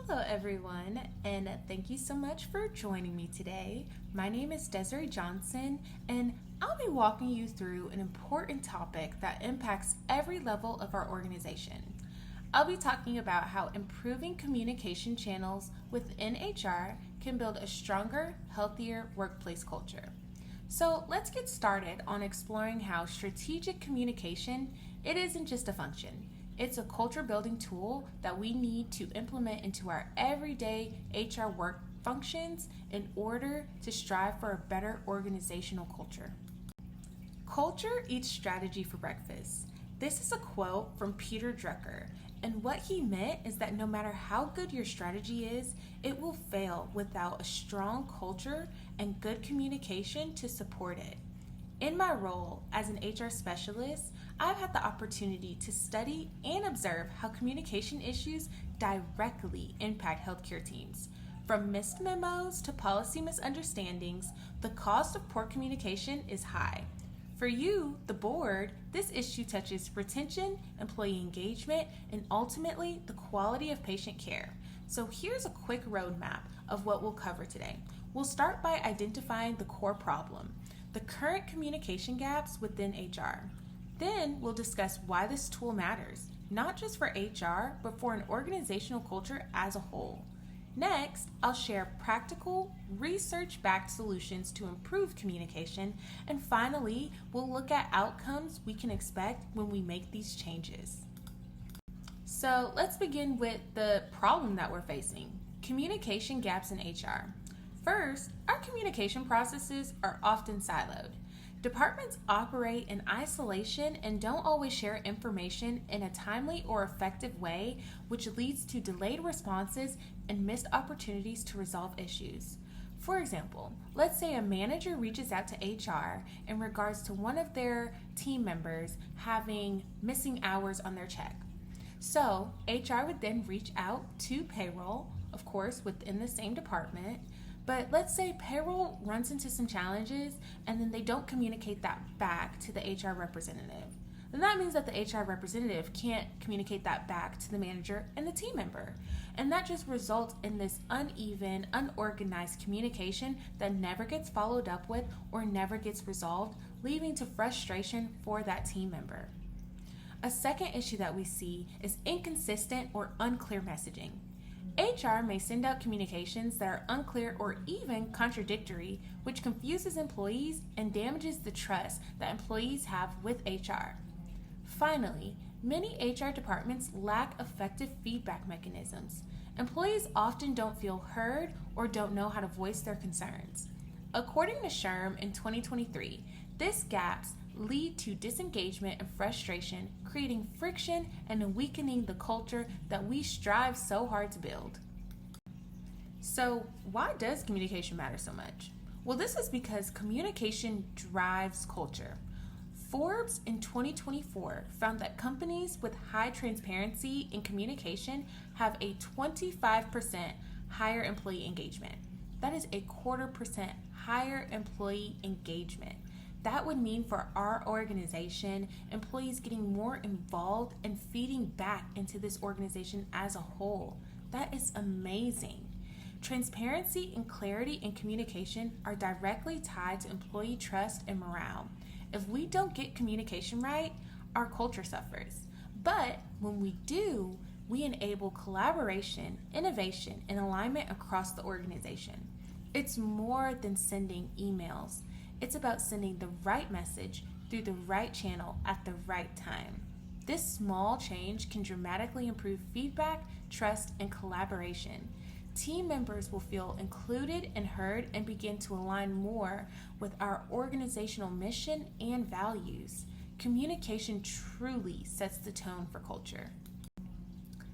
Hello, everyone, and thank you so much for joining me today. My name is Desiree Johnson, and I'll be walking you through an important topic that impacts every level of our organization. I'll be talking about how improving communication channels within HR can build a stronger, healthier workplace culture. So let's get started on exploring how strategic communication, it isn't just a function. It's a culture building tool that we need to implement into our everyday HR work functions in order to strive for a better organizational culture. Culture eats strategy for breakfast. This is a quote from Peter Drucker, and what he meant is that no matter how good your strategy is, it will fail without a strong culture and good communication to support it. In my role as an HR specialist, I've had the opportunity to study and observe how communication issues directly impact healthcare teams. From missed memos to policy misunderstandings, the cost of poor communication is high. For you, the board, this issue touches retention, employee engagement, and ultimately the quality of patient care. So here's a quick roadmap of what we'll cover today. We'll start by identifying the core problem, the current communication gaps within HR. Then we'll discuss why this tool matters, not just for HR, but for an organizational culture as a whole. Next, I'll share practical, research-backed solutions to improve communication, and finally, we'll look at outcomes we can expect when we make these changes. So let's begin with the problem that we're facing, communication gaps in HR. First, our communication processes are often siloed. Departments operate in isolation and don't always share information in a timely or effective way, which leads to delayed responses and missed opportunities to resolve issues. For example, let's say a manager reaches out to HR in regards to one of their team members having missing hours on their check. So, HR would then reach out to payroll, of course, within the same department. But let's say payroll runs into some challenges and then they don't communicate that back to the HR representative. Then that means that the HR representative can't communicate that back to the manager and the team member. And that just results in this uneven, unorganized communication that never gets followed up with or never gets resolved, leading to frustration for that team member. A second issue that we see is inconsistent or unclear messaging. HR may send out communications that are unclear or even contradictory, which confuses employees and damages the trust that employees have with HR. Finally, many HR departments lack effective feedback mechanisms. Employees often don't feel heard or don't know how to voice their concerns. According to SHRM in 2023, these gaps lead to disengagement and frustration, creating friction and weakening the culture that we strive so hard to build. So, why does communication matter so much? Well, this is because communication drives culture. Forbes in 2024 found that companies with high transparency in communication have a 25% higher employee engagement. That is a 0.25% higher employee engagement. That would mean for our organization, employees getting more involved and feeding back into this organization as a whole. That is amazing. Transparency and clarity in communication are directly tied to employee trust and morale. If we don't get communication right, our culture suffers. But when we do, we enable collaboration, innovation, and alignment across the organization. It's more than sending emails. It's about sending the right message through the right channel at the right time. This small change can dramatically improve feedback, trust, and collaboration. Team members will feel included and heard and begin to align more with our organizational mission and values. Communication truly sets the tone for culture.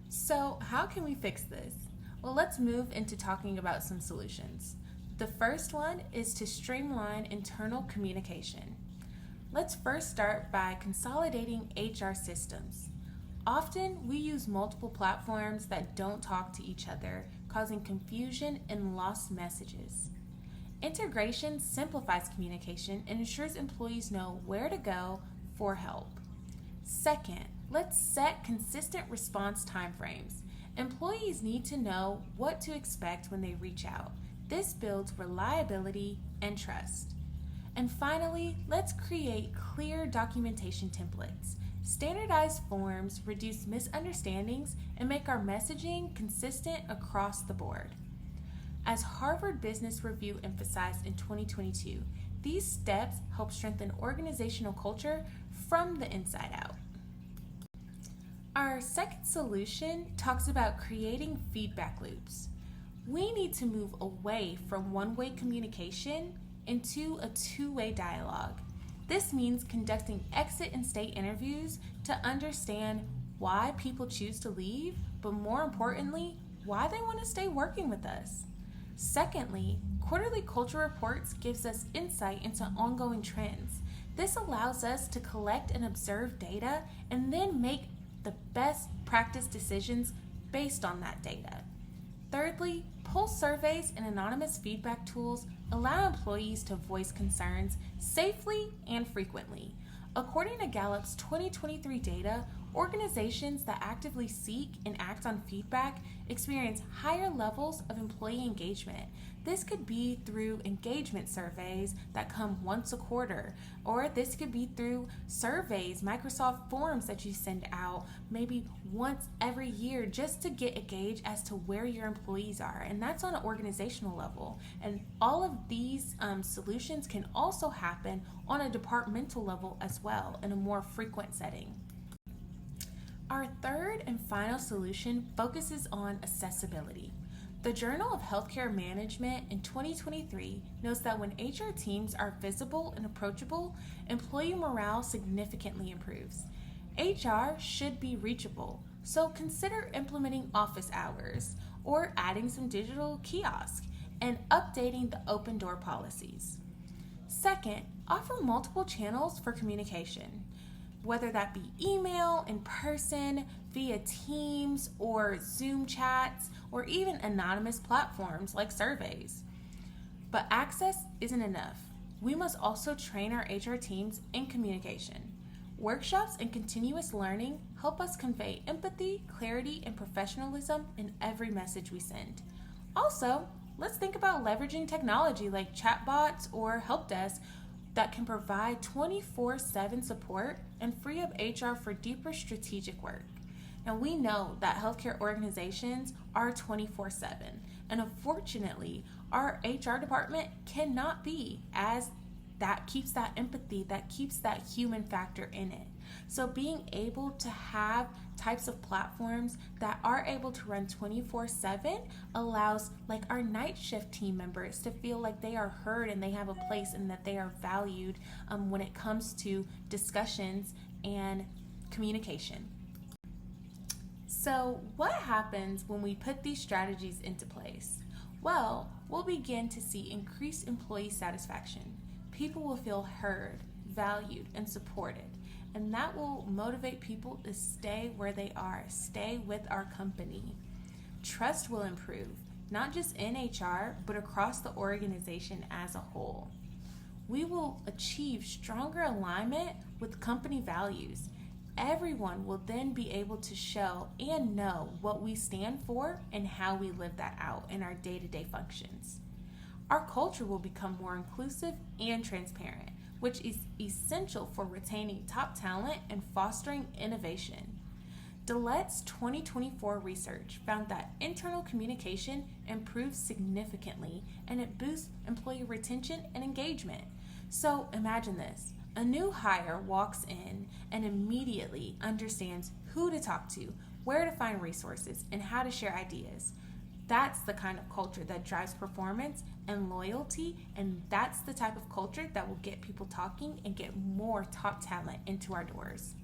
So, how can we fix this? Well, let's move into talking about some solutions. The first one is to streamline internal communication. Let's first start by consolidating HR systems. Often, we use multiple platforms that don't talk to each other, causing confusion and lost messages. Integration simplifies communication and ensures employees know where to go for help. Second, let's set consistent response timeframes. Employees need to know what to expect when they reach out. This builds reliability and trust. And finally, let's create clear documentation templates. Standardized forms reduce misunderstandings and make our messaging consistent across the board. As Harvard Business Review emphasized in 2022, these steps help strengthen organizational culture from the inside out. Our second solution talks about creating feedback loops. We need to move away from one-way communication into a two-way dialogue. This means conducting exit and stay interviews to understand why people choose to leave, but more importantly, why they want to stay working with us. Secondly, quarterly culture reports gives us insight into ongoing trends. This allows us to collect and observe data and then make the best practice decisions based on that data. Thirdly, pulse surveys and anonymous feedback tools allow employees to voice concerns safely and frequently. According to Gallup's 2023 data, organizations that actively seek and act on feedback experience higher levels of employee engagement. This could be through engagement surveys that come once a quarter, or this could be through surveys, Microsoft Forms that you send out maybe once every year just to get a gauge as to where your employees are. And that's on an organizational level. And all of these solutions can also happen on a departmental level as well in a more frequent setting. Our third and final solution focuses on accessibility. The Journal of Healthcare Management in 2023 notes that when HR teams are visible and approachable, employee morale significantly improves. HR should be reachable, so consider implementing office hours or adding some digital kiosks and updating the open door policies. Second, offer multiple channels for communication, whether that be email, in person, via Teams or Zoom chats, or even anonymous platforms like surveys. But access isn't enough. We must also train our HR teams in communication. Workshops and continuous learning help us convey empathy, clarity, and professionalism in every message we send. Also, let's think about leveraging technology like chatbots or help desks that can provide 24/7 support and free up HR for deeper strategic work. Now, we know that healthcare organizations are 24/7, and unfortunately, our HR department cannot be, as that keeps that empathy, that keeps that human factor in it. So being able to have types of platforms that are able to run 24/7 allows like our night shift team members to feel like they are heard and they have a place and that they are valued when it comes to discussions and communication. So what happens when we put these strategies into place? Well, we'll begin to see increased employee satisfaction. People will feel heard, valued, and supported. And that will motivate people to stay where they are, stay with our company. Trust will improve, not just in HR, but across the organization as a whole. We will achieve stronger alignment with company values. Everyone will then be able to show and know what we stand for and how we live that out in our day-to-day functions. Our culture will become more inclusive and transparent, which is essential for retaining top talent and fostering innovation. Deloitte's 2024 research found that internal communication improves significantly and it boosts employee retention and engagement. So imagine this. A new hire walks in and immediately understands who to talk to, where to find resources, and how to share ideas. That's the kind of culture that drives performance and loyalty, and that's the type of culture that will get people talking and get more top talent into our doors.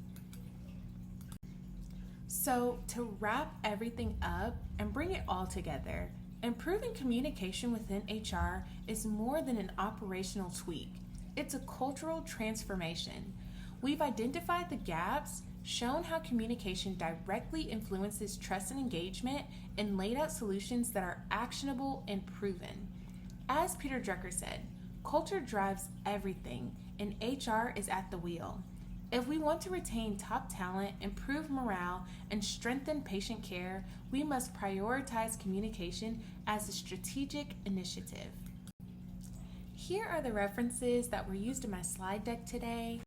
So to wrap everything up and bring it all together, improving communication within HR is more than an operational tweak. It's a cultural transformation. We've identified the gaps, shown how communication directly influences trust and engagement, and laid out solutions that are actionable and proven. As Peter Drucker said, culture drives everything, and HR is at the wheel. If we want to retain top talent, improve morale, and strengthen patient care, we must prioritize communication as a strategic initiative. Here are the references that were used in my slide deck today.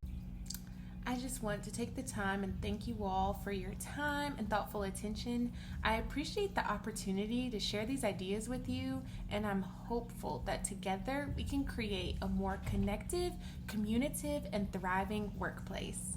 I just want to take the time and thank you all for your time and thoughtful attention. I appreciate the opportunity to share these ideas with you, and I'm hopeful that together we can create a more connected, communicative, and thriving workplace.